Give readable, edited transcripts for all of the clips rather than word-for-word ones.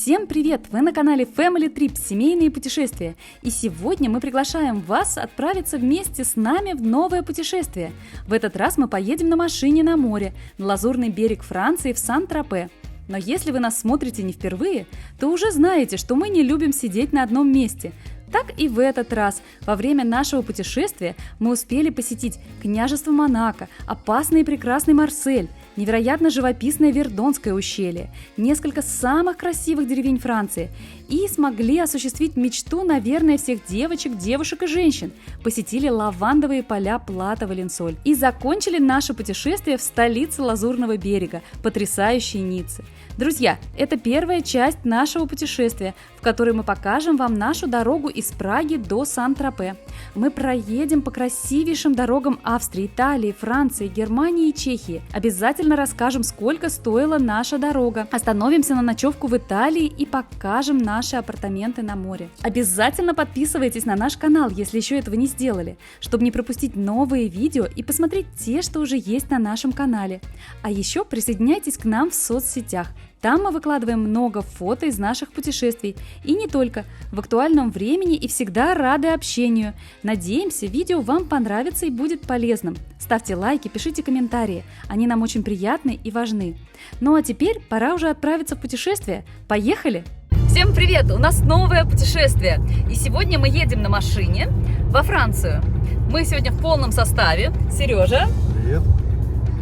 Всем привет! Вы на канале Family Trip, семейные путешествия. И сегодня мы приглашаем вас отправиться вместе с нами в новое путешествие. В этот раз мы поедем на машине на море, на лазурный берег Франции в Сан-Тропе. Но если вы нас смотрите не впервые, то уже знаете, что мы не любим сидеть на одном месте. Так и в этот раз, во время нашего путешествия, мы успели посетить княжество Монако, опасный и прекрасный Марсель, невероятно живописное Вердонское ущелье, несколько самых красивых деревень Франции и смогли осуществить мечту, наверное, всех девочек, девушек и женщин. Посетили лавандовые поля Плато-Валенсоль и закончили наше путешествие в столице Лазурного берега, потрясающей Ницце. Друзья, это первая часть нашего путешествия, в которой мы покажем вам нашу дорогу из Праги до Сан-Тропе. Мы проедем по красивейшим дорогам Австрии, Италии, Франции, Германии и Чехии. Обязательно расскажем, сколько стоила наша дорога. Остановимся на ночевку в Италии и покажем наши апартаменты на море. Обязательно подписывайтесь на наш канал, если еще этого не сделали, чтобы не пропустить новые видео и посмотреть те, что уже есть на нашем канале. А еще присоединяйтесь к нам в соцсетях. Там мы выкладываем много фото из наших путешествий. И не только. В актуальном времени и всегда рады общению. Надеемся, видео вам понравится и будет полезным. Ставьте лайки, пишите комментарии. Они нам очень приятны и важны. Ну а теперь пора уже отправиться в путешествие. Поехали! Всем привет! У нас новое путешествие. И сегодня мы едем на машине во Францию. Мы сегодня в полном составе. Сережа. Привет.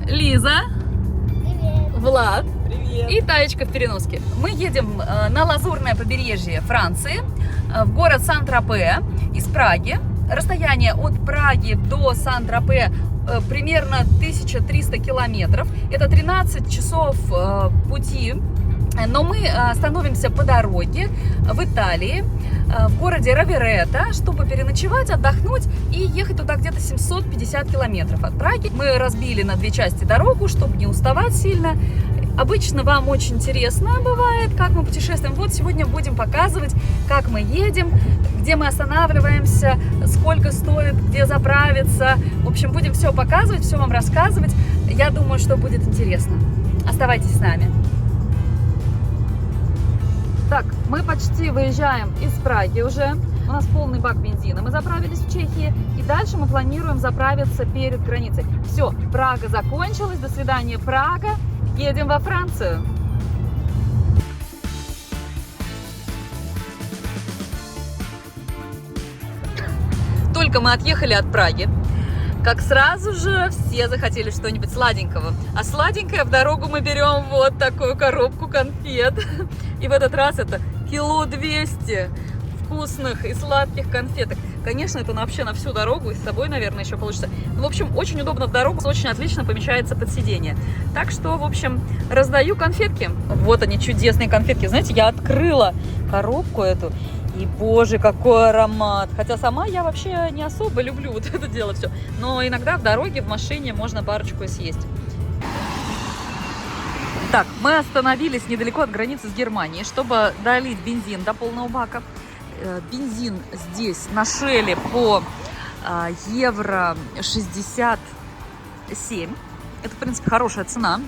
Лиза. Привет. Влад. Привет. И Таечка в переноске. Мы едем на лазурное побережье Франции, в город Сан-Тропе из Праги. Расстояние от Праги до Сан-Тропе примерно 1300 километров. Это 13 часов пути. Но мы остановимся по дороге в Италии, в городе Роверето, чтобы переночевать, отдохнуть и ехать туда где-то 750 километров от Праги. Мы разбили на две части дорогу, чтобы не уставать сильно. Обычно вам очень интересно бывает, как мы путешествуем. Вот сегодня будем показывать, как мы едем, где мы останавливаемся, сколько стоит, где заправиться. В общем, будем все показывать, все вам рассказывать. Я думаю, что будет интересно. Оставайтесь с нами. Так, мы почти выезжаем из Праги уже. У нас полный бак бензина. Мы заправились в Чехии. И дальше мы планируем заправиться перед границей. Все, Прага закончилась. До свидания, Прага. Едем во Францию. Только мы отъехали от Праги, как сразу же все захотели что-нибудь сладенького. А сладенькое в дорогу мы берем вот такую коробку конфет. И в этот раз это 200 кило вкусных и сладких конфеток. Конечно, это вообще на всю дорогу, и с собой, наверное, еще получится. Ну, в общем, очень удобно в дорогу, очень отлично помещается под сиденье. Так что, в общем, раздаю конфетки. Вот они, чудесные конфетки. Знаете, я открыла коробку эту, и, боже, какой аромат. Хотя сама я вообще не особо люблю вот это дело все. Но иногда в дороге, в машине можно парочку и съесть. Так, мы остановились недалеко от границы с Германией, чтобы долить бензин до полного бака. Бензин здесь на Шелле по евро 67. Это, в принципе, хорошая цена.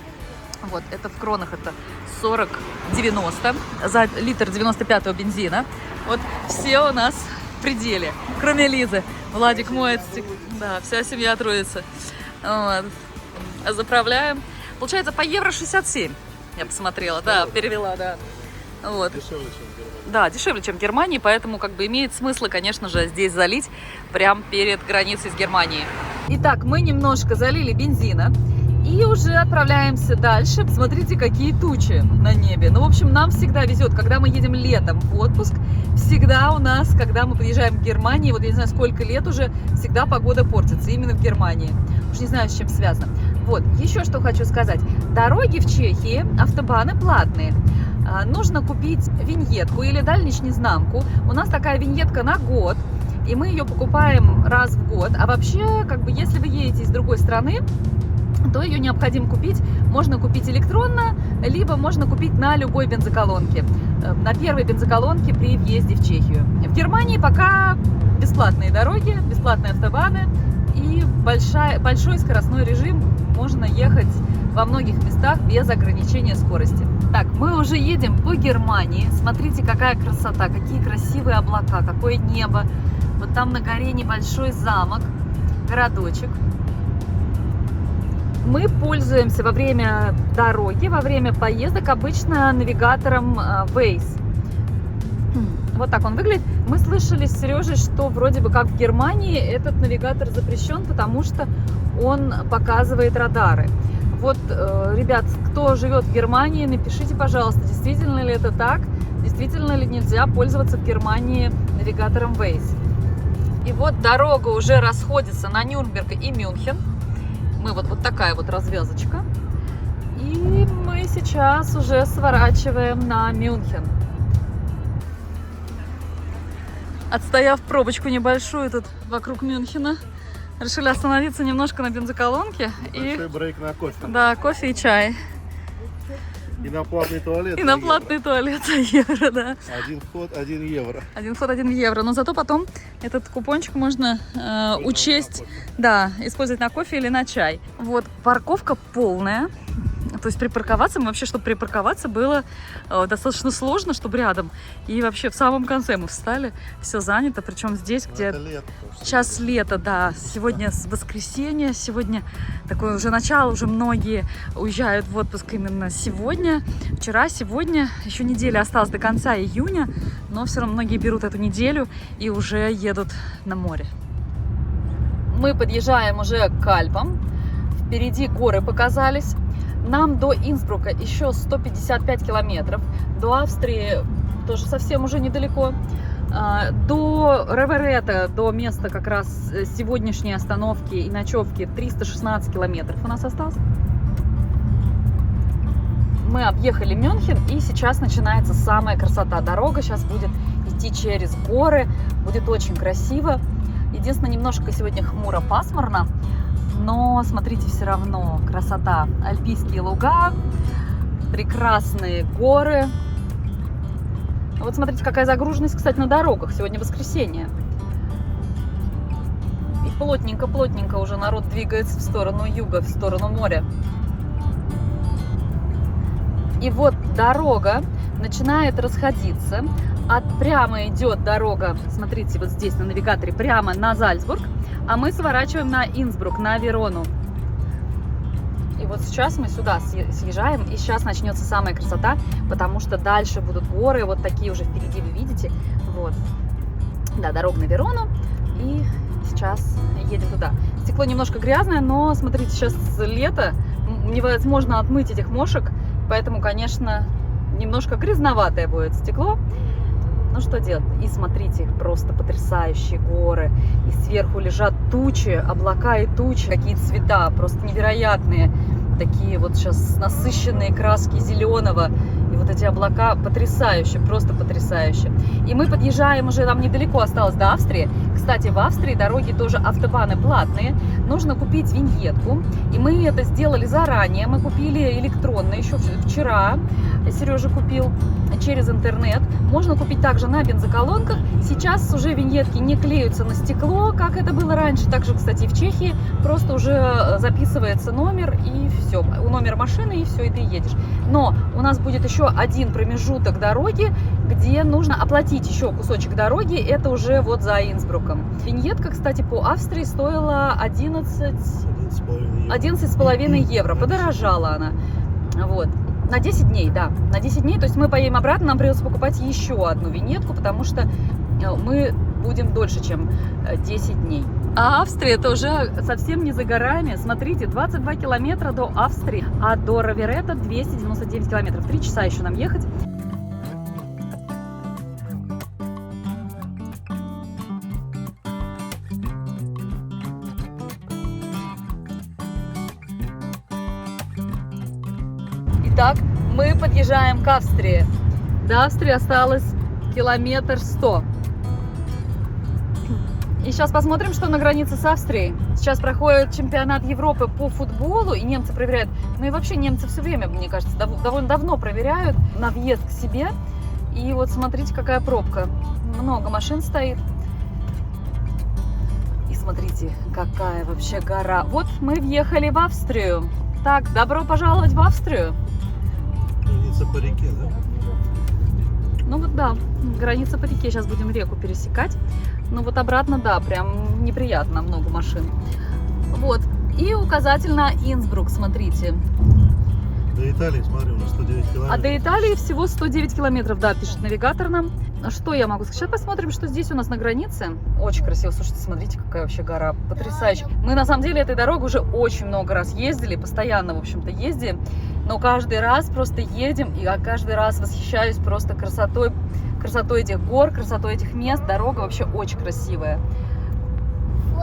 Вот, это в кронах это 40-90 за литр 95-го бензина. Вот все у нас в пределе, кроме Лизы. Владик моется, да, вся семья трудится. Вот. Заправляем. Получается по евро 67. Я посмотрела, да, перевела, да. Вот. Дешевле, чем в Германии. Да, дешевле, чем в Германии, поэтому как бы имеет смысл, конечно же, здесь залить прямо перед границей с Германией. Итак, мы немножко залили бензина и уже отправляемся дальше. Смотрите, какие тучи на небе. Ну, в общем, нам всегда везет, когда мы едем летом в отпуск, всегда у нас, когда мы приезжаем в Германию, вот я не знаю, сколько лет уже, всегда погода портится, именно в Германии. Уж не знаю, с чем связано. Вот, еще что хочу сказать. Дороги в Чехии, автобаны платные. Нужно купить виньетку или дальничнезнамку. У нас такая виньетка на год, и мы ее покупаем раз в год. А вообще, как бы, если вы едете из другой страны, то ее необходимо купить. Можно купить электронно, либо можно купить на любой бензоколонке. На первой бензоколонке при въезде в Чехию. В Германии пока бесплатные дороги, бесплатные автобаны и большой скоростной режим. Можно ехать во многих местах без ограничения скорости. Так, мы уже едем по Германии. Смотрите, какая красота, какие красивые облака, какое небо. Вот там на горе небольшой замок, городочек. Мы пользуемся во время дороги, во время поездок обычно навигатором Waze. Вот так он выглядит. Мы слышали с Сережей, что вроде бы как в Германии этот навигатор запрещен, потому что он показывает радары. Вот, ребят, кто живет в Германии, напишите, пожалуйста, действительно ли это так, действительно ли нельзя пользоваться в Германии навигатором Waze. И вот дорога уже расходится на Нюрнберг и Мюнхен. Мы вот такая вот развязочка. И мы сейчас уже сворачиваем на Мюнхен. Отстояв пробочку небольшую тут вокруг Мюнхена, решили остановиться немножко на бензоколонке. Большой брейк на кофе. Да, кофе и чай. И на платный туалет. И на платный туалет за евро, да. Один вход, 1 евро. Один вход, 1 евро. Но зато потом этот купончик можно учесть, да, использовать на кофе или на чай. Вот, парковка полная. То есть припарковаться, мы вообще, чтобы припарковаться, было достаточно сложно, чтобы рядом. И вообще в самом конце мы встали, все занято, причем здесь, где час лета, да. Сегодня воскресенье, сегодня такое уже начало, уже многие уезжают в отпуск именно сегодня. Вчера, сегодня, еще неделя осталась до конца июня, но все равно многие берут эту неделю и уже едут на море. Мы подъезжаем уже к Альпам, впереди горы показались. Нам до Инсбрука еще 155 километров, до Австрии тоже совсем уже недалеко, до Реверета, до места как раз сегодняшней остановки и ночевки 316 километров у нас осталось. Мы объехали Мюнхен, и сейчас начинается самая красота. Дорога сейчас будет идти через горы, будет очень красиво. Единственное, немножко сегодня хмуро-пасмурно. Но смотрите, все равно красота. Альпийские луга, прекрасные горы. Вот смотрите, какая загруженность, кстати, на дорогах. Сегодня воскресенье. И плотненько-плотненько уже народ двигается в сторону юга, в сторону моря. И вот дорога начинает расходиться. Прямо идет дорога, смотрите, вот здесь на навигаторе, прямо на Зальцбург. А мы сворачиваем на Инсбрук, на Верону. И вот сейчас мы сюда съезжаем, и сейчас начнется самая красота, потому что дальше будут горы, вот такие уже впереди вы видите. Вот. Да, дорога на Верону, и сейчас едем туда. Стекло немножко грязное, но смотрите, сейчас лето, невозможно отмыть этих мошек, поэтому, конечно, немножко грязноватое будет стекло. Ну что делать? И смотрите, просто потрясающие горы. И сверху лежат тучи, облака и тучи. Какие цвета, просто невероятные. Такие вот сейчас насыщенные краски зеленого. И вот эти облака потрясающе, просто потрясающе. И мы подъезжаем уже, нам недалеко осталось до Австрии. Кстати, в Австрии дороги тоже автобаны платные. Нужно купить виньетку. И мы это сделали заранее. Мы купили электронно еще вчера. Сережа купил через интернет. Можно купить также на бензоколонках. Сейчас уже виньетки не клеются на стекло, как это было раньше. Также, кстати, в Чехии просто уже записывается номер и все. Номер машины и все, и ты едешь. Но у нас будет еще один промежуток дороги, где нужно оплатить еще кусочек дороги. Это уже вот за Инсбруком. Виньетка, кстати, по Австрии стоила 11,5 евро. Подорожала она. Вот. На 10 дней, да, на 10 дней, то есть мы поедем обратно, нам придется покупать еще одну виньетку, потому что мы будем дольше, чем 10 дней. А Австрия это уже совсем не за горами, смотрите, 22 километра до Австрии, а до Реверета 299 километров, 3 часа еще нам ехать. Итак, мы подъезжаем к Австрии. До Австрии осталось 100 километров. И сейчас посмотрим, что на границе с Австрией. Сейчас проходит чемпионат Европы по футболу, и немцы проверяют. Ну и вообще немцы все время, мне кажется, довольно давно проверяют на въезд к себе. И вот смотрите, какая пробка. Много машин стоит. И смотрите, какая вообще гора. Вот мы въехали в Австрию. Так, добро пожаловать в Австрию. граница по реке, да? Ну вот да, граница по реке, сейчас будем реку пересекать. Ну вот обратно, да, прям неприятно, много машин. Вот, и указатель на Инсбрук, смотрите. До Италии, смотри, уже 109 километров. А до Италии всего 109 километров, да, пишет навигатор нам. Что я могу сказать? Сейчас посмотрим, что здесь у нас на границе. Очень красиво, слушайте, смотрите, какая вообще гора, потрясающая. Мы на самом деле этой дорогой уже очень много раз ездили, постоянно, в общем-то, ездим. Но каждый раз просто едем, и я каждый раз восхищаюсь просто красотой этих гор, красотой этих мест. Дорога вообще очень красивая.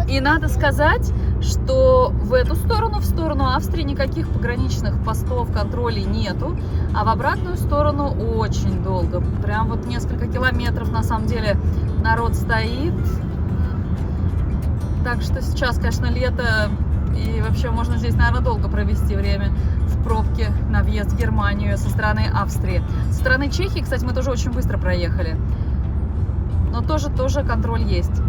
И надо сказать, что в эту сторону, в сторону Австрии, никаких пограничных постов, контролей нету, а в обратную сторону очень долго. Прям вот несколько километров, на самом деле, народ стоит. Так что сейчас, конечно, лето, и вообще можно здесь, наверное, долго провести время в пробке на въезд в Германию со стороны Австрии. Со стороны Чехии, кстати, мы тоже очень быстро проехали, но тоже контроль есть.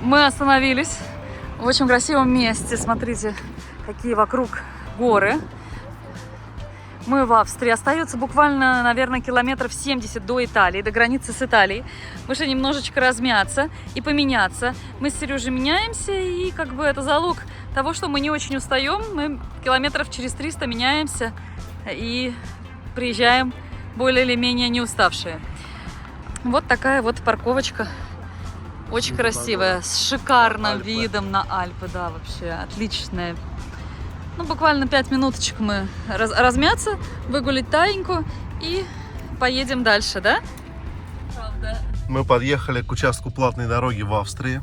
Мы остановились в очень красивом месте. Смотрите, какие вокруг горы. Мы в Австрии. Остается буквально, наверное, километров 70 до Италии, до границы с Италией. Мы шли немножечко размяться и поменяться. Мы с Сережей меняемся, и как бы это залог того, что мы не очень устаем. Мы километров через 300 меняемся и приезжаем более или менее не уставшие. Вот такая вот парковочка. Очень красивая, с шикарным Альпы. видом на Альпы, да, вообще отличная. Ну, буквально 5 минуточек мы размяться, выгулить Таеньку и поедем дальше, да? Правда. Мы подъехали к участку платной дороги в Австрии.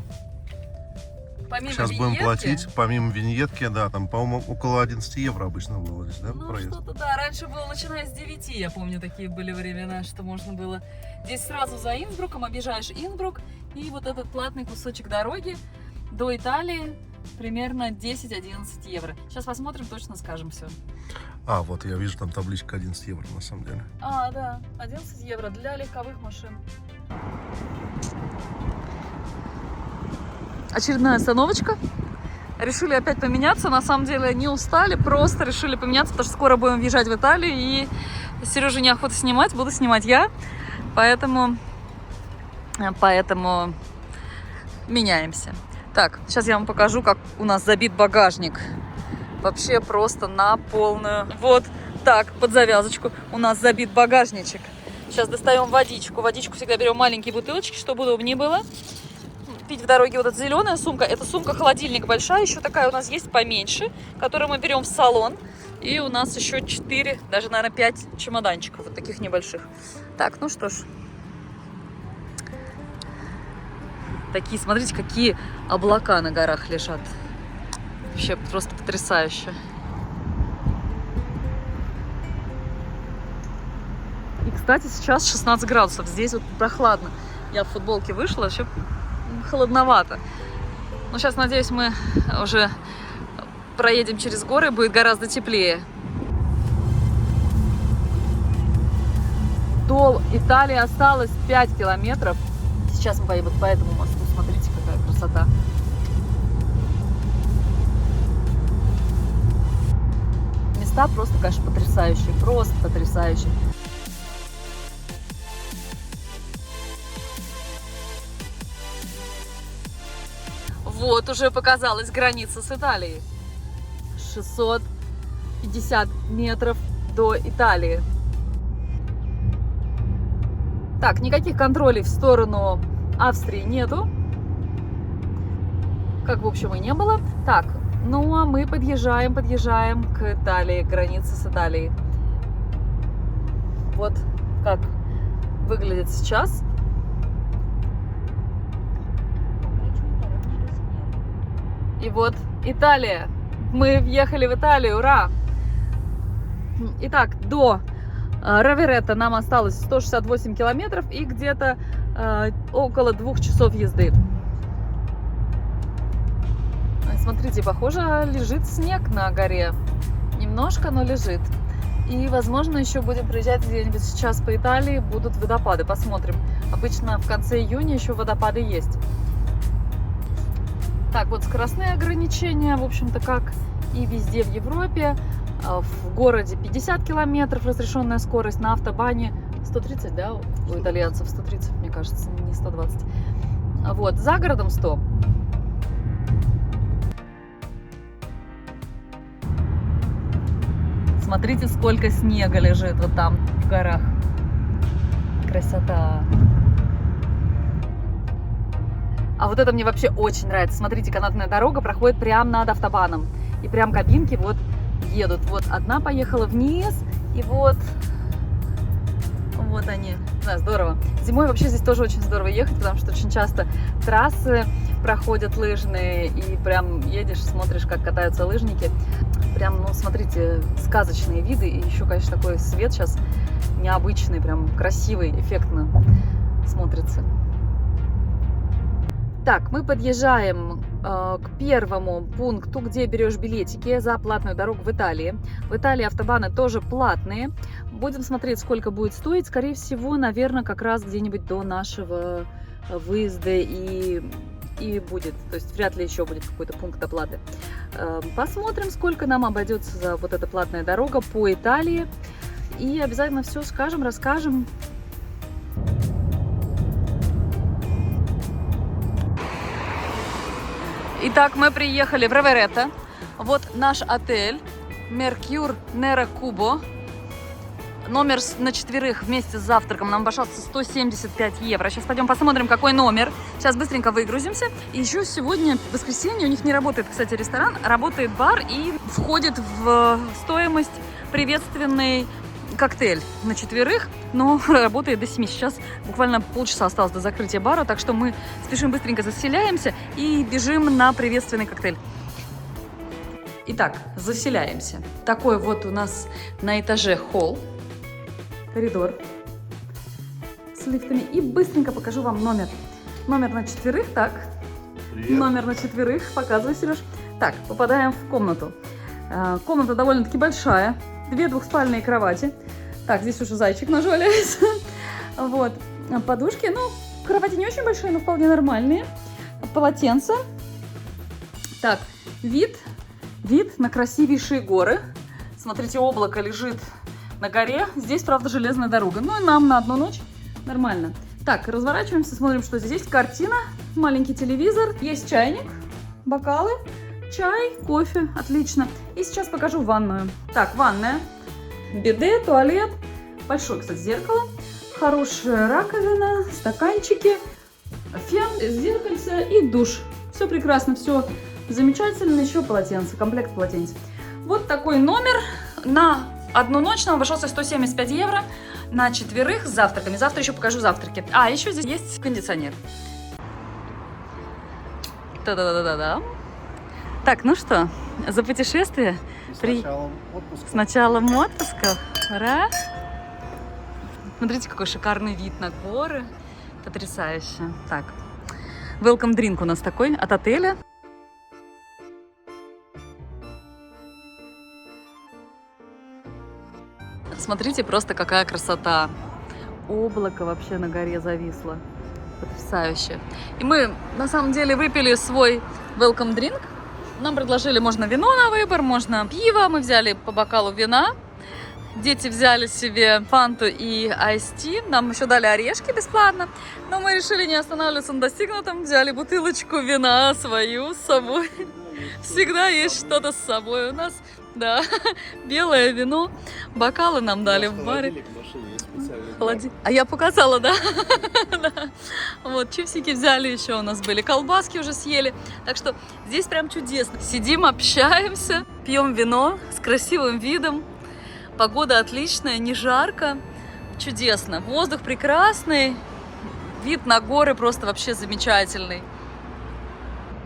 Помимо Сейчас будем виньетки, платить, помимо виньетки, да, там, по-моему, около 11 евро обычно было здесь, да, ну, проезд? что-то, да, раньше было, начиная с 9, я помню, такие были времена, что можно было. Здесь сразу за Инсбруком объезжаешь Инсбрук, и вот этот платный кусочек дороги до Италии примерно 10-11 евро. Сейчас посмотрим, точно скажем все. А, вот я вижу, там табличка 11 евро на самом деле. А, да, 11 евро для легковых машин. Очередная остановочка. Решили опять поменяться. На самом деле не устали, просто решили поменяться, потому что скоро будем въезжать в Италию, и Сереже неохота снимать, буду снимать я. Поэтому меняемся. Так, сейчас я вам покажу, как у нас забит багажник. Вообще просто на полную. Вот так, под завязочку у нас забит багажничек. Сейчас достаем водичку. Водичку всегда берем маленькие бутылочки, чтобы удобнее было пить в дороге. Вот эта зеленая сумка, это сумка-холодильник большая, еще такая у нас есть поменьше, которую мы берем в салон. И у нас еще 4, даже, наверное, 5 чемоданчиков, вот таких небольших. Так, ну что ж. Такие, смотрите, какие облака на горах лежат. Вообще просто потрясающе. И, кстати, сейчас 16 градусов. Здесь вот прохладно. Я в футболке вышла, вообще холодновато. Но сейчас, надеюсь, мы уже проедем через горы, будет гораздо теплее. До Италии осталось 5 километров. Сейчас мы поедем по этому мосту. Смотрите, какая красота. Места просто, конечно, потрясающие. Просто потрясающие. Вот уже показалась граница с Италией. 650 метров до Италии. Так, никаких контролей в сторону Австрии нету. Как, в общем, и не было. Так, ну а мы подъезжаем к Италии, к границе с Италией. Вот как выглядит сейчас. И вот Италия. Мы въехали в Италию, ура! Итак, до Роверето нам осталось 168 километров и где-то около 2 часов езды. Смотрите, похоже, лежит снег на горе. Немножко, но лежит. И, возможно, еще будем проезжать где-нибудь сейчас по Италии, будут водопады, посмотрим. Обычно в конце июня еще водопады есть. Так, вот скоростные ограничения, в общем-то, как и везде в Европе. В городе 50 километров разрешенная скорость, на автобане 130, да, у итальянцев 130, мне кажется, не 120. Вот, за городом 100. Смотрите, сколько снега лежит вот там в горах. Красота. А вот это мне вообще очень нравится. Смотрите, канатная дорога проходит прямо над автобаном. И прям кабинки вот едут. Вот одна поехала вниз, и вот они. Да, здорово. Зимой вообще здесь тоже очень здорово ехать, потому что очень часто трассы проходят лыжные, и прям едешь, смотришь, как катаются лыжники. Прям, ну, смотрите, сказочные виды, и еще, конечно, такой свет сейчас необычный, прям красивый, эффектно смотрится. Так, мы подъезжаем к первому пункту, где берешь билетики за платную дорогу в Италии. В Италии автобаны тоже платные. Будем смотреть, сколько будет стоить. Скорее всего, наверное, как раз где-нибудь до нашего выезда и будет. То есть вряд ли еще будет какой-то пункт оплаты. Посмотрим, сколько нам обойдется за вот эта платная дорога по Италии. И обязательно все скажем, расскажем. Итак, мы приехали в Роверето. Вот наш отель Mercure Nera Cubo. Номер на 4 вместе с завтраком нам обошелся 175 евро. Сейчас пойдем посмотрим, какой номер. Сейчас быстренько выгрузимся. И еще сегодня, в воскресенье, у них не работает, кстати, ресторан, работает бар и входит в стоимость приветственный коктейль на 4, но работает до 7. Сейчас буквально полчаса осталось до закрытия бара, так что мы спешим, быстренько заселяемся и бежим на приветственный коктейль. Итак, заселяемся. Такой вот у нас на этаже холл, коридор с лифтами. И быстренько покажу вам номер. Номер на 4, так. Привет. Номер на 4, показывай, Сереж. Так, попадаем в комнату. Комната довольно-таки большая. 2 двухспальные кровати. Так, здесь уже зайчик наш валяется. Вот. Подушки. Ну, кровати не очень большие, но вполне нормальные. Полотенце. Так, вид на красивейшие горы. Смотрите, облако лежит на горе. Здесь, правда, железная дорога. Ну и нам на одну ночь нормально. Так, разворачиваемся, смотрим, что здесь есть. Картина, маленький телевизор. Есть чайник, бокалы. Чай, кофе, отлично. И сейчас покажу ванную. Так, ванная, биде, туалет, большое, кстати, зеркало, хорошая раковина, стаканчики, фен, зеркальце и душ. Все прекрасно, все замечательно. Еще полотенце, комплект полотенец. Вот такой номер на одну ночь нам обошелся 175 евро на 4 с завтраками. Завтра еще покажу завтраки. А, еще здесь есть кондиционер. Та-да-да-да-да. Так, ну что, за путешествие? С началом отпуска. Ура! Смотрите, какой шикарный вид на горы. Потрясающе. Так, welcome drink у нас такой от отеля. Смотрите, просто какая красота. Облако вообще на горе зависло. Потрясающе. И мы, на самом деле, выпили свой welcome drink. Нам предложили, можно вино на выбор, можно пиво. Мы взяли по бокалу вина. Дети взяли себе фанту и айс-ти. Нам еще дали орешки бесплатно. Но мы решили не останавливаться на достигнутом. Взяли бутылочку вина свою с собой. Всегда есть что-то с собой у нас. Да, белое вино. Бокалы нам дали в баре. А я показала, да? Да. Вот, чипсики взяли еще у нас были, колбаски уже съели. Так что здесь прям чудесно. Сидим, общаемся, пьем вино с красивым видом. Погода отличная, не жарко. Чудесно. Воздух прекрасный. Вид на горы просто вообще замечательный.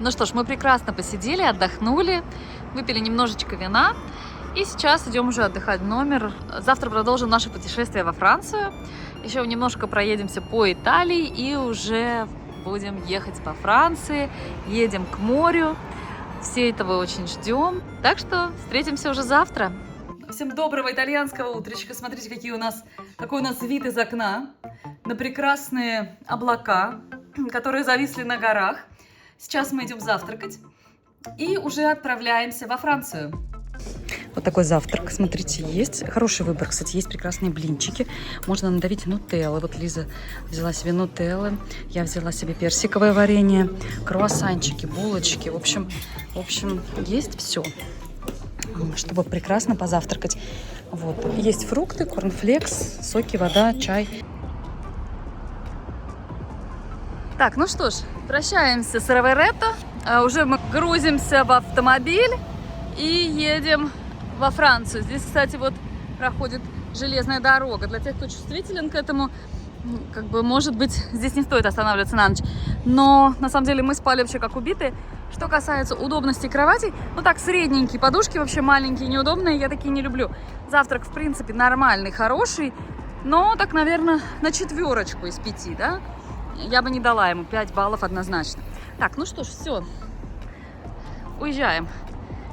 Ну что ж, мы прекрасно посидели, отдохнули, выпили немножечко вина. И сейчас идем уже отдыхать в номер. Завтра продолжим наше путешествие во Францию. Еще немножко проедемся по Италии и уже будем ехать по Франции. Едем к морю. Все этого очень ждем. Так что встретимся уже завтра. Всем доброго итальянского утречка. Смотрите, какой у нас вид из окна на прекрасные облака, которые зависли на горах. Сейчас мы идем завтракать и уже отправляемся во Францию. Вот такой завтрак, смотрите, есть. Хороший выбор, кстати, есть прекрасные блинчики. Можно надавить нутеллы. Вот Лиза взяла себе нутеллы, я взяла себе персиковое варенье, круассанчики, булочки. В общем, есть все, чтобы прекрасно позавтракать. Вот. Есть фрукты, корнфлекс, соки, вода, чай. Так, ну что ж, прощаемся с Роверетто. Уже мы грузимся в автомобиль и едем во Францию. Здесь, кстати, вот проходит железная дорога. Для тех, кто чувствителен к этому, как бы, может быть, здесь не стоит останавливаться на ночь. Но, на самом деле, мы спали вообще как убитые. Что касается удобности кроватей, ну так, средненькие подушки, вообще маленькие, неудобные, я такие не люблю. Завтрак, в принципе, нормальный, хороший, но так, наверное, на 4 из 5, да? Я бы не дала ему 5 баллов однозначно. Так, ну что ж, все. Уезжаем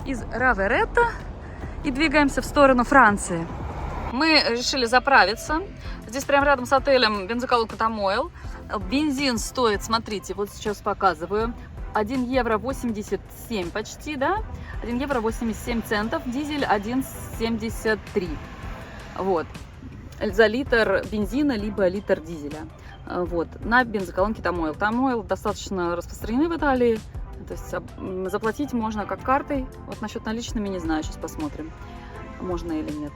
из Роверетто и двигаемся в сторону Франции. Мы решили заправиться. Здесь прямо рядом с отелем бензоколонка Тамойл. Бензин стоит, смотрите, вот сейчас показываю, 1 евро 87 почти, да? 1 евро 87 центов. Дизель 1,73. Вот. За литр бензина, либо литр дизеля. Вот. На бензоколонке Тамойл. Тамойл достаточно распространены в Италии. То есть заплатить можно как картой. Вот насчет наличными не знаю, сейчас посмотрим, можно или нет.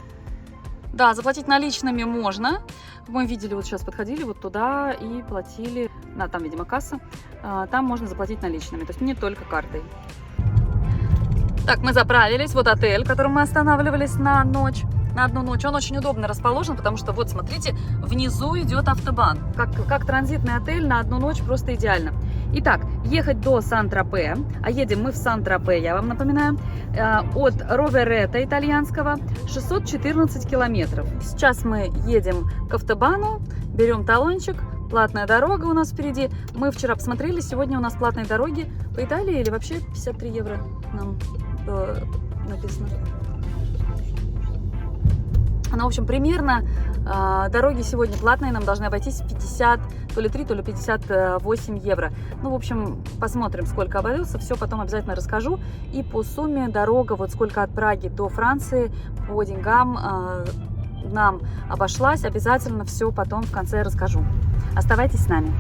Да, заплатить наличными можно. Мы видели, вот сейчас подходили вот туда и платили. Там, видимо, касса. Там можно заплатить наличными, то есть не только картой. Так, мы заправились. Вот отель, в котором мы останавливались на одну ночь. Он очень удобно расположен, потому что, вот, смотрите, внизу идет автобан. Как транзитный отель на одну ночь просто идеально. Итак, ехать до Сан-Тропе, а едем мы в Сан-Тропе, я вам напоминаю, от Роверетто итальянского 614 километров. Сейчас мы едем к автобану, берем талончик, платная дорога у нас впереди. Мы вчера посмотрели, сегодня у нас платные дороги по Италии или вообще 53 евро нам написано. Ну, в общем, примерно дороги сегодня платные, нам должны обойтись 50, то ли 3, то ли 58 евро. Ну, в общем, посмотрим, сколько обойдется, все потом обязательно расскажу. И по сумме дорога, вот сколько от Праги до Франции, по деньгам нам обошлась, обязательно все потом в конце расскажу. Оставайтесь с нами.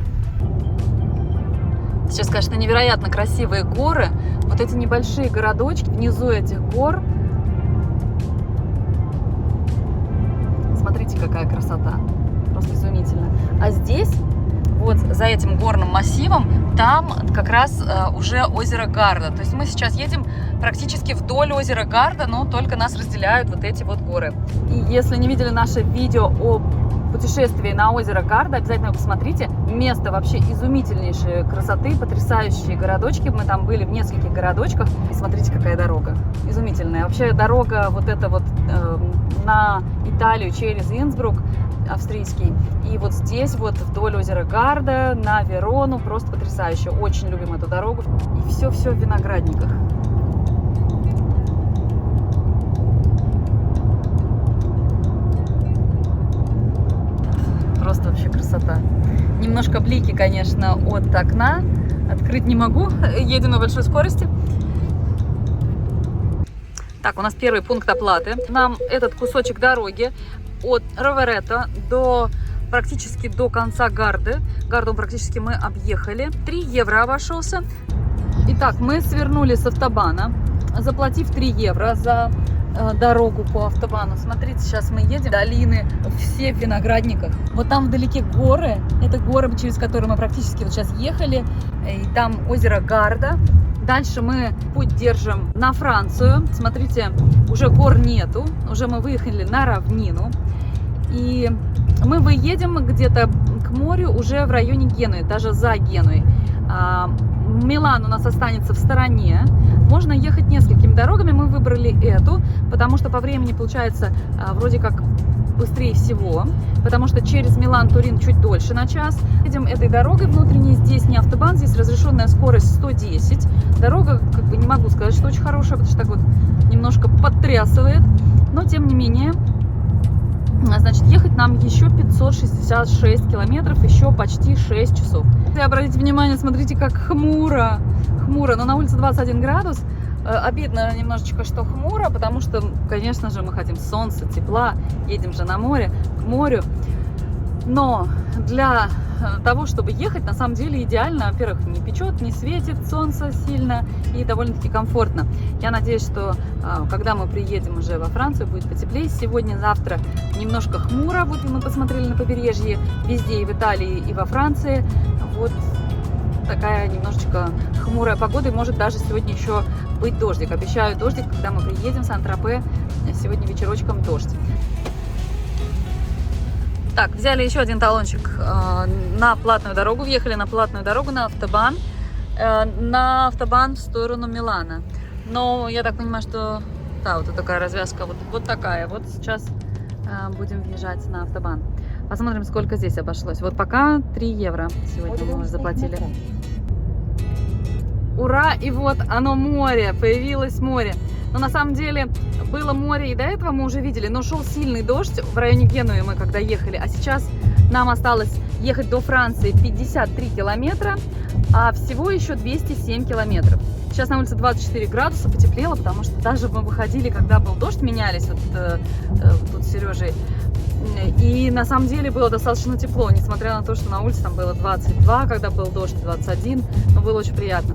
Сейчас, конечно, невероятно красивые горы, вот эти небольшие городочки, внизу этих гор. Смотрите, какая красота. Просто изумительно. А здесь, вот за этим горным массивом, там как раз уже озеро Гарда. То есть мы сейчас едем практически вдоль озера Гарда, но только нас разделяют вот эти вот горы. И если не видели наше видео о путешествии на озеро Гарда, обязательно его посмотрите. Место вообще изумительнейшей красоты, потрясающие городочки. Мы там были в нескольких городочках. И смотрите, какая дорога. Изумительная. Вообще дорога вот эта вот на Италию через Инсбрук, австрийский. И вот здесь вот вдоль озера Гарда на Верону. Просто потрясающе. Очень любим эту дорогу. И все-все в виноградниках. Просто вообще красота. Немножко блики, конечно, от окна. Открыть не могу. Едем на большой скорости. Так, у нас первый пункт оплаты. Нам этот кусочек дороги от Роверетто практически до конца Гарды. Гарду практически мы объехали. 3 евро обошелся. Итак, мы свернули с автобана, заплатив 3 евро за дорогу по автобану. Смотрите, сейчас мы едем. Долины, все в виноградниках. Вот там вдалеке горы. Это горы, через которые мы практически вот сейчас ехали. И там озеро Гарда. Дальше мы путь держим на Францию. Смотрите, уже гор нету. Уже мы выехали на равнину. И мы выедем где-то к морю уже в районе Генуи, даже за Генуей. Милан у нас останется в стороне. Можно ехать несколькими дорогами. Мы выбрали эту, потому что по времени получается вроде как быстрее всего, потому что через Милан-Турин чуть дольше на час. Едем этой дорогой внутренней. Здесь не автобан, здесь разрешенная скорость 110. Дорога, как бы не могу сказать, что очень хорошая, потому что так вот немножко подтрясывает. Но, тем не менее, значит, ехать нам еще 566 километров, еще почти 6 часов. И обратите внимание, смотрите, как хмуро. Хмуро, но на улице 21 градус. Обидно немножечко, что хмуро, потому что, конечно же, мы хотим солнца, тепла, едем же на море, к морю. Но для того, чтобы ехать, на самом деле идеально. Во-первых, не печет, не светит солнце сильно и довольно-таки комфортно. Я надеюсь, что когда мы приедем уже во Францию, будет потеплее. Сегодня, завтра немножко хмуро. Вот мы посмотрели на побережье везде, и в Италии, и во Франции. Вот такая немножечко хмурая погода. И может даже сегодня еще быть дождик. Обещаю дождик, когда мы приедем в Сан-Тропе. Сегодня вечерочком дождь. Так, взяли еще один талончик на платную дорогу, въехали на платную дорогу, на автобан в сторону Милана. Но я так понимаю, что да, вот такая развязка, вот такая. Вот сейчас будем въезжать на автобан. Посмотрим, сколько здесь обошлось. Вот пока 3 евро сегодня мы уже заплатили. Ура! И вот оно, море, появилось море. Но на самом деле было море и до этого мы уже видели, но шел сильный дождь в районе Генуи мы когда ехали. А сейчас нам осталось ехать до Франции 53 километра, а всего еще 207 километров. Сейчас на улице 24 градуса, потеплело, потому что даже мы выходили, когда был дождь, менялись вот тут с Сережей. И на самом деле было достаточно тепло, несмотря на то, что на улице там было 22, когда был дождь, 21, но было очень приятно.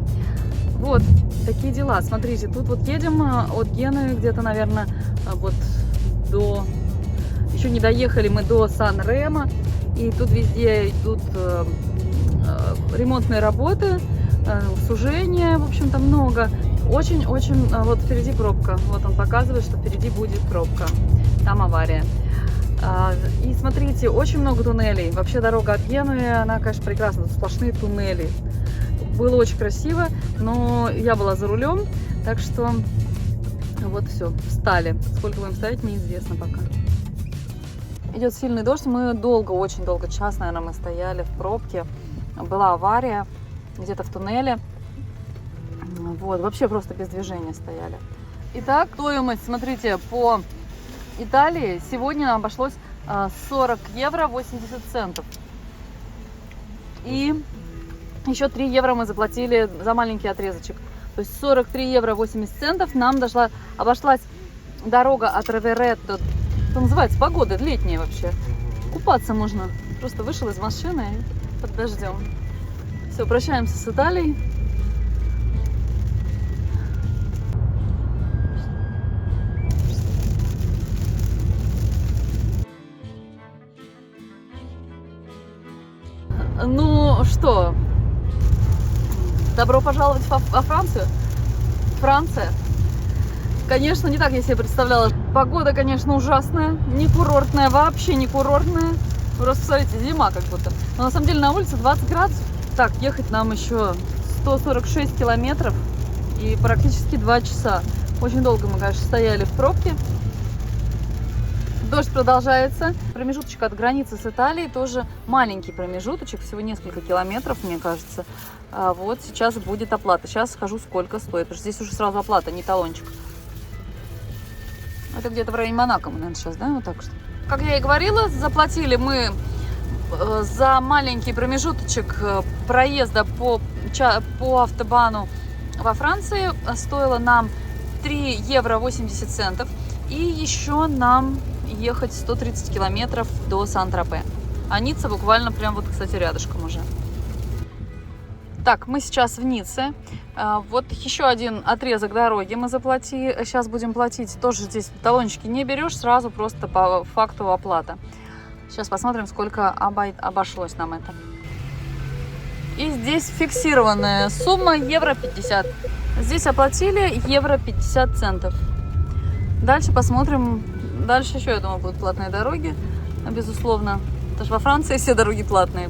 Вот такие дела. Смотрите, тут вот едем от Генуи где-то, наверное, вот до... Еще не доехали мы до Сан-Ремо. И тут везде идут ремонтные работы, сужения, в общем-то, много. Очень-очень... Вот впереди пробка. Вот он показывает, что впереди будет пробка. Там авария. И смотрите, очень много туннелей. Вообще дорога от Генуи, она, конечно, прекрасна. Тут сплошные туннели. Было очень красиво, но я была за рулем, так что вот все, встали. Сколько будем ставить, неизвестно пока. Идет сильный дождь, мы долго, очень долго, час, наверное, мы стояли в пробке. Была авария где-то в туннеле. Вот, вообще просто без движения стояли. Итак, стоимость, смотрите, по Италии сегодня нам обошлось 40 евро 80 центов. И еще 3 евро мы заплатили за маленький отрезочек. То есть 43 евро 80 центов нам обошлась дорога от Роверетто. Что называется, погода летняя вообще. Купаться можно. Просто вышел из машины и под дождем. Все, прощаемся с Италией. Ну что, добро пожаловать во Францию. Франция. Конечно, не так я себе представляла. Погода, конечно, ужасная, не курортная, вообще не курортная. Просто, смотрите, зима как будто. Но на самом деле на улице 20 градусов. Так, ехать нам еще 146 километров и практически 2 часа. Очень долго мы, конечно, стояли в пробке. Дождь продолжается. Промежуточек от границы с Италией тоже маленький промежуточек, всего несколько километров, мне кажется. Вот сейчас будет оплата. Сейчас скажу, сколько стоит, потому что здесь уже сразу оплата, не талончик. Это где-то в районе Монако мы, наверное, сейчас, да? Вот так что. Как я и говорила, заплатили мы за маленький промежуточек проезда по автобану во Франции. Стоило нам 3 евро 80 центов. И еще нам ехать 130 километров до Сан-Тропе. А Ницца буквально прям вот, кстати, рядышком уже. Так, мы сейчас в Ницце. Вот еще один отрезок дороги мы заплатили. Сейчас будем платить. Тоже здесь талончики не берешь, сразу просто по факту оплата. Сейчас посмотрим, сколько обошлось нам это. И здесь фиксированная сумма евро 50. Здесь оплатили евро 50 центов. Дальше посмотрим. Дальше еще, я думаю, будут платные дороги, безусловно. Потому что во Франции все дороги платные,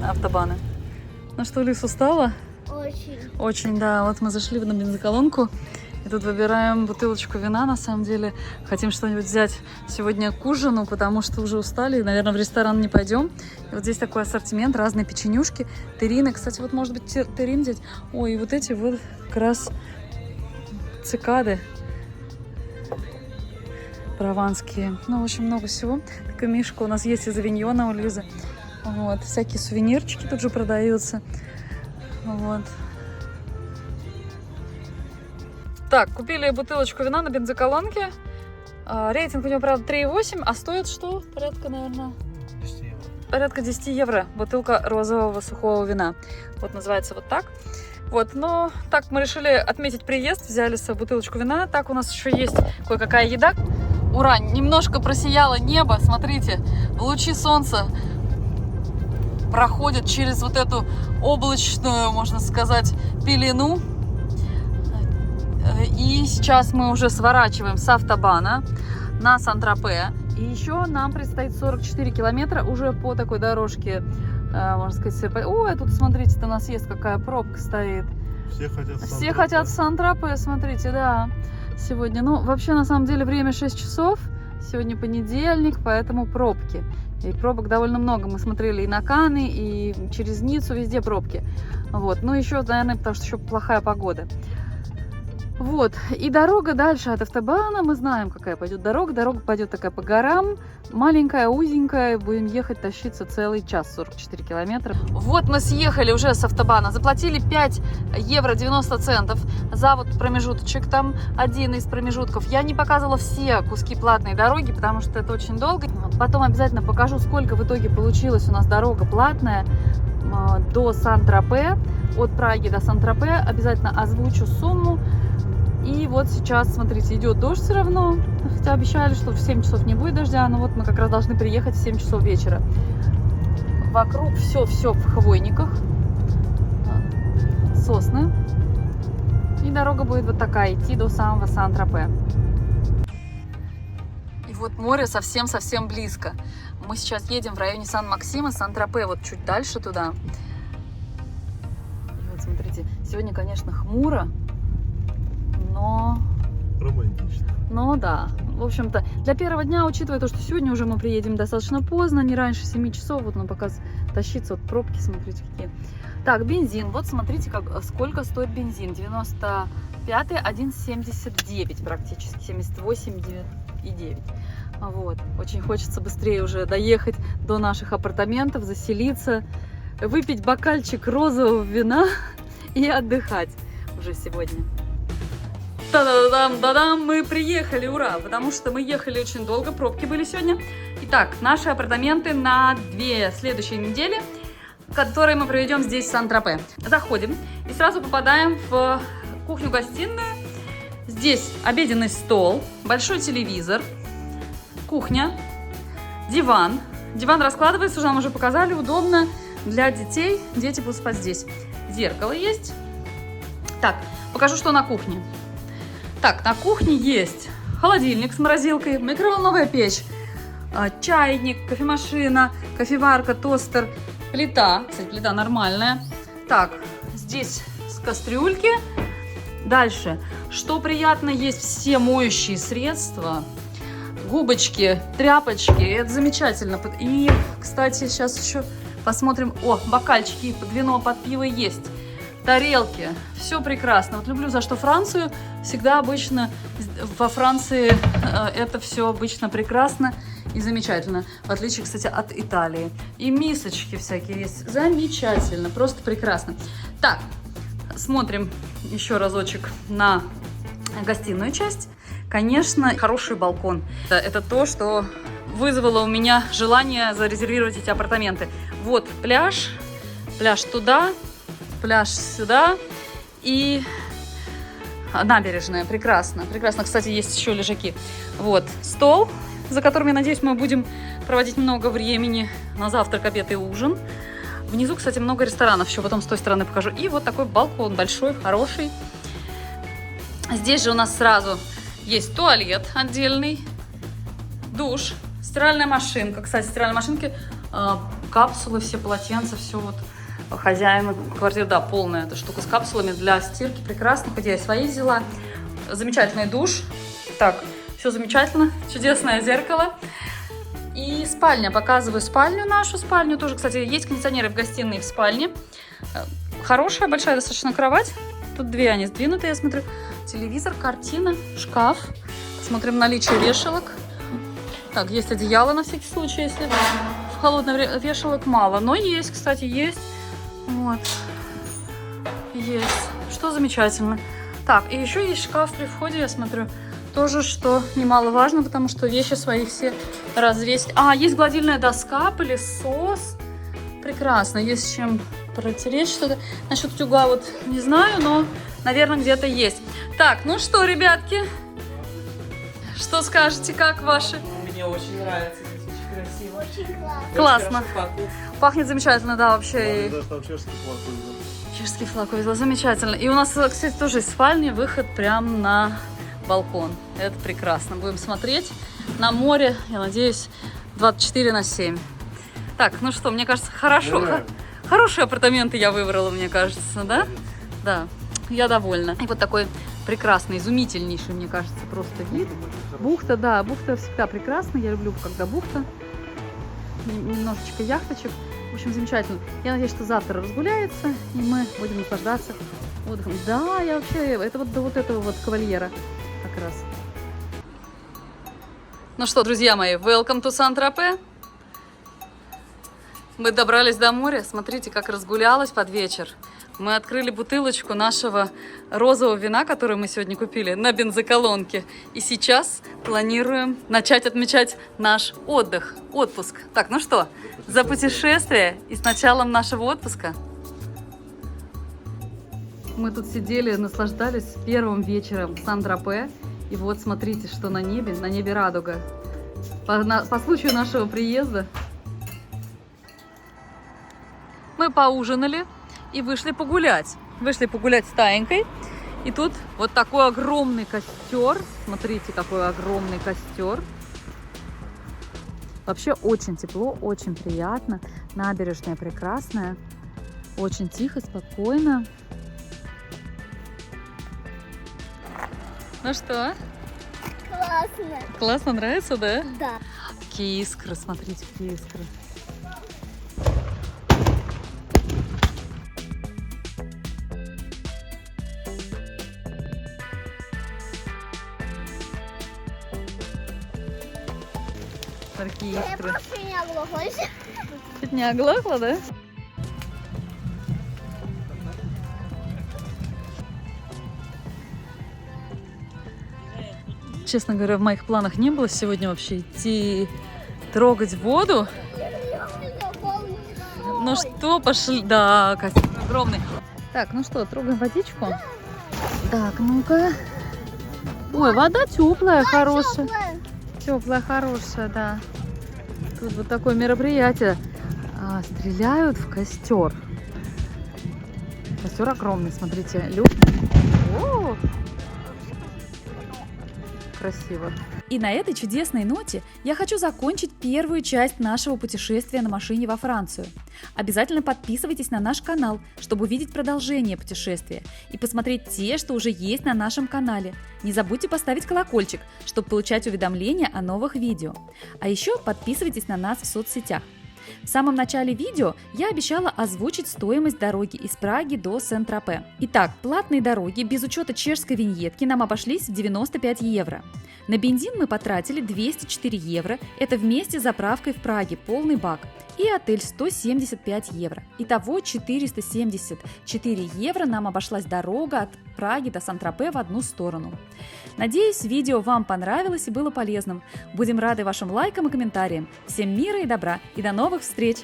автобаны. Ну что, Лис, устала? Очень. Очень, да. Вот мы зашли на бензоколонку. И тут выбираем бутылочку вина, на самом деле. Хотим что-нибудь взять сегодня к ужину, потому что уже устали. И, наверное, в ресторан не пойдем. И вот здесь такой ассортимент, разные печенюшки, террины. Кстати, вот может быть террин взять. Ой, и вот эти вот как раз цикады. прованские. Ну, в общем, много всего. Такая мишка у нас есть из авиньона у Лизы. Вот. Всякие сувенирчики тут же продаются. Вот. Так, купили бутылочку вина на бензоколонке. Рейтинг у него, правда, 3,8, а стоит что? Порядка, наверное... 10 евро. Порядка 10 евро бутылка розового сухого вина. Вот называется вот так. Вот, но так мы решили отметить приезд, взяли свою бутылочку вина. Так у нас еще есть кое-какая еда. Ура, немножко просияло небо, смотрите, лучи солнца проходят через вот эту облачную, можно сказать, пелену. И сейчас мы уже сворачиваем с автобана на Сан-Тропе. И еще нам предстоит 44 километра уже по такой дорожке, можно сказать. Ой, тут смотрите, у нас есть какая пробка стоит. Все хотят в Сан-Тропе, смотрите, да, сегодня. Ну, вообще, на самом деле, время 6 часов. Сегодня понедельник, поэтому пробки. И пробок довольно много. Мы смотрели и на Каны, и через Ниццу, везде пробки. Вот. Ну, еще, наверное, потому что еще плохая погода. Вот, и дорога дальше от автобана, мы знаем, какая пойдет дорога. Дорога пойдет такая по горам, маленькая, узенькая, будем ехать, тащиться целый час, 44 километра. Вот мы съехали уже с автобана, заплатили 5 евро 90 центов за вот промежуточек, там один из промежутков. Я не показывала все куски платной дороги, потому что это очень долго. Потом обязательно покажу, сколько в итоге получилась у нас дорога платная до Сан-Тропе, от Праги до Сан-Тропе. Обязательно озвучу сумму. И вот сейчас, смотрите, идет дождь все равно, хотя обещали, что в 7 часов не будет дождя, но вот мы как раз должны приехать в 7 часов вечера. Вокруг все в хвойниках, сосны, и дорога будет вот такая, идти до самого Сан-Тропе. И вот море совсем-совсем близко. Мы сейчас едем в районе Сан-Максима, Сан-Тропе, вот чуть дальше туда. И вот смотрите, сегодня, конечно, хмуро. Но... Романтично. Ну да, в общем-то, для первого дня, учитывая то, что сегодня уже мы приедем достаточно поздно, не раньше 7 часов, вот нам пока тащиться от пробки, смотрите какие. Так, бензин, вот смотрите, сколько стоит бензин, 95-й, 1,79 практически, 78,9. Вот, очень хочется быстрее уже доехать до наших апартаментов, заселиться, выпить бокальчик розового вина и отдыхать уже сегодня. Та-да-дам-да-дам, мы приехали, ура, потому что мы ехали очень долго, пробки были сегодня. Итак, наши апартаменты на 2 следующие недели, которые мы проведем здесь, в Сан-Тропе. Заходим и сразу попадаем в кухню-гостиную. Здесь обеденный стол, большой телевизор, кухня, диван. Диван раскладывается, уже нам уже показали, удобно для детей, дети будут спать здесь. Зеркало есть. Так, покажу, что на кухне. Так, на кухне есть холодильник с морозилкой, микроволновая печь, чайник, кофемашина, кофеварка, тостер, плита. Кстати, плита нормальная. Так, здесь кастрюльки. Дальше, что приятно, есть все моющие средства, губочки, тряпочки. Это замечательно. И, кстати, сейчас еще посмотрим. О, бокальчики под вино, под пиво есть. Тарелки, все прекрасно. Вот люблю за что Францию. Всегда обычно во Франции это все обычно прекрасно и замечательно. В отличие, кстати, от Италии. И мисочки всякие есть. Замечательно, просто прекрасно. Так, смотрим еще разочек на гостиную часть. Конечно, хороший балкон. Это то, что вызвало у меня желание зарезервировать эти апартаменты. Вот пляж, пляж туда, пляж сюда и набережная. Прекрасно, прекрасно. Кстати, есть еще лежаки. Вот стол, за которым, я надеюсь, мы будем проводить много времени на завтрак, обед и ужин. Внизу, кстати, много ресторанов. Еще потом с той стороны покажу. И вот такой балкон большой, хороший. Здесь же у нас сразу есть туалет отдельный, душ, стиральная машинка. Кстати, стиральной машинки, капсулы, все полотенца, все вот. Хозяин квартиры, да, полная эта штука с капсулами для стирки. Прекрасно, хотя я свои взяла. Замечательный душ. Так, все замечательно. Чудесное зеркало. И спальня. Показываю спальню, нашу спальню. Тоже, кстати, есть кондиционеры в гостиной и в спальне. Хорошая, большая достаточно кровать. Тут 2 они сдвинуты, я смотрю. Телевизор, картина, шкаф. Смотрим наличие вешалок. Так, есть одеяло на всякий случай, если в холодное время. Вешалок мало, но есть, кстати, есть. Вот. Есть. Что замечательно. Так, и еще есть шкаф при входе, я смотрю. Тоже, что немаловажно, потому что вещи свои все развесить. А, есть гладильная доска, пылесос. Прекрасно, есть с чем протереть что-то. Насчет утюга вот не знаю, но, наверное, где-то есть. Так, ну что, ребятки, что скажете, как ваши? Мне очень нравится, здесь очень красиво. Очень классно. Классно. Очень хорошо пахнет. Пахнет замечательно, да, вообще. Даже там чешский флаг повезло. Чешский флаг повезло, замечательно. И у нас, кстати, тоже из спальни выход прямо на балкон. Это прекрасно. Будем смотреть на море, я надеюсь, 24/7. Так, ну что, мне кажется, хорошо. Хорошие апартаменты я выбрала, мне кажется, да? Да, я довольна. И вот такой прекрасный, изумительнейший, мне кажется, просто вид. Бухта, да, бухта всегда прекрасна. Я люблю, когда бухта. Немножечко яхточек. В общем, замечательно. Я надеюсь, что завтра разгуляется, и мы будем наслаждаться отдыхом. Да, я вообще, это вот до вот этого вот кавальера как раз. Ну что, друзья мои, welcome to Сан-Тропе. Мы добрались до моря. Смотрите, как разгулялась под вечер. Мы открыли бутылочку нашего розового вина, которое мы сегодня купили на бензоколонке. И сейчас планируем начать отмечать наш отпуск. Так, ну что, за путешествие и с началом нашего отпуска. Мы тут сидели, наслаждались первым вечером в Сан-Тропе. И вот смотрите, что на небе радуга. По случаю нашего приезда мы поужинали и вышли погулять. Вышли погулять с Таенькой. И тут вот такой огромный костер. Смотрите, какой огромный костер. Вообще очень тепло, очень приятно. Набережная прекрасная. Очень тихо, спокойно. Ну что? Классно. Классно, нравится, да? Да. Какие искры, смотрите, какие искры. Какие Я искры. просто не оглохлась. Чуть не оглохла, да? Честно говоря, в моих планах не было сегодня вообще идти трогать воду. Ну что, пошли. Да, костер огромный. Так, ну что, трогаем водичку. Так, ну-ка. Ой, вода теплая, хорошая. Теплая, хорошая, да. Тут вот такое мероприятие. Стреляют в костер. Костер огромный, смотрите. О! Красиво. И на этой чудесной ноте я хочу закончить первую часть нашего путешествия на машине во Францию. Обязательно подписывайтесь на наш канал, чтобы увидеть продолжение путешествия и посмотреть те, что уже есть на нашем канале. Не забудьте поставить колокольчик, чтобы получать уведомления о новых видео. А еще подписывайтесь на нас в соцсетях. В самом начале видео я обещала озвучить стоимость дороги из Праги до Сен-Тропе. Итак, платные дороги без учета чешской виньетки нам обошлись в 95 евро. На бензин мы потратили 204 евро, это вместе с заправкой в Праге, полный бак, и отель 175 евро. Итого 474 евро нам обошлась дорога от Праги до Сан-Тропе в одну сторону. Надеюсь, видео вам понравилось и было полезным. Будем рады вашим лайкам и комментариям. Всем мира и добра и до новых встреч!